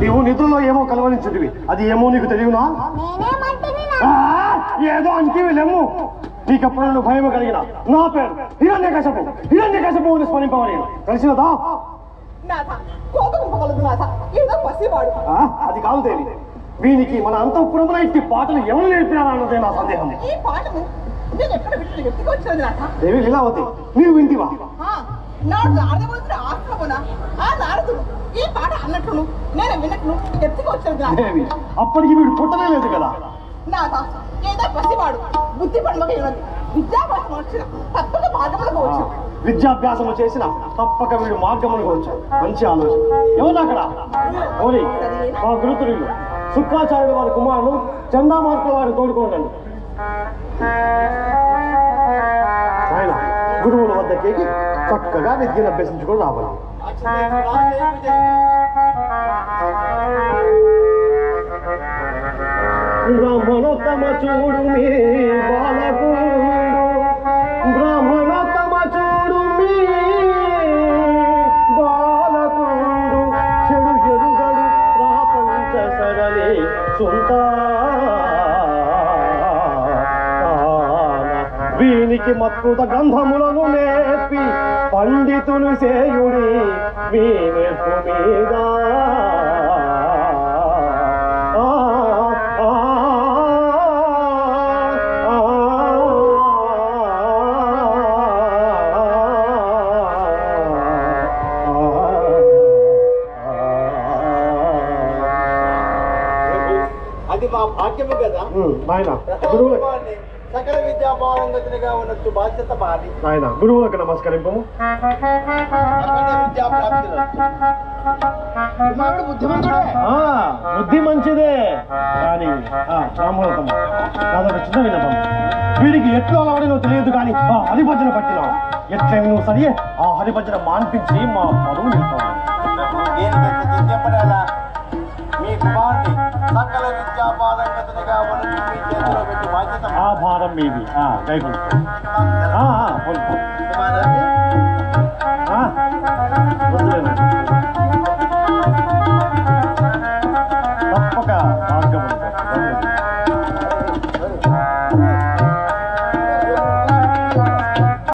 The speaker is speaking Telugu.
నీవు నిద్రలో ఏమో కలవరించుంటివి, అది ఏమో నీకు తెలియనా? ఏదో అంటివి లెమ్ము. నీకెప్పుడు భయం కలిగిన నా పేరు హిరణ్యకశపు. హిరణ్యకశపుని స్మరింపవని కలిసినదా? అది కాదు దేవి. వీనికి మన అంతఃపురంలో ఇట్టి పాటలు ఎవరు నేర్పినారా అన్నదే నా సందేహం. దేవి లీలావతి, నీవు వింటివా? అప్పటికి వీడు పుట్టనే లేదు కదా. విద్యాభ్యాసము చేసిన తప్పక వీడు మార్గములకు వచ్చాడు. మంచి ఆలోచన. ఎవరు అక్కడ? ఓరి మా గురుతులు శుక్రాచార్యుడు వారి కుమారుడు చందామార్కుల వారిని తోడుకోండి. ఆయన గురువుల వద్దకి చక్కగా విద్యను అభ్యసించుకొని రావాలి. బ్రాహ్మణోత్తమ చూడు మీ బాలకుండు, బ్రాహ్మణోత్తమ చూడు మీ బాలకుండు, చెడు ఎరుగడు ప్రాపంచ సరళి సుంత. వీనికి మత్కృత గ్రంథములను నేర్పి పండితులు సేయుడి మీ నేర్పు మీద. అది మా భాగ్యము కదా నాయన. సకల విద్యాపారంగతిగా ఉన్నట్టు బాధ్యత మాది నాయన. గురువులకు నమస్కరింపము. బుద్ధి మంచిదే కానీ బ్రాహ్మణోత్తమ నాదొక చిన్న విన్నపం. వీడికి ఎట్లు అలవాడి నువ్వు తెలియదు కానీ ఆ హరిభజన పట్టినావు. ఎట్లా నువ్వు సరి ఆ హరిభజన మాన్పించి మా పరువు నిలుపుతావు. చెప్పడాలా మీ కుమారుని సకల విద్యాపారంగతిగా ఉన్నట్టు మీ చేతిలో పెట్టి బాధ్యత. ఆ భారం మీది. దయచేసి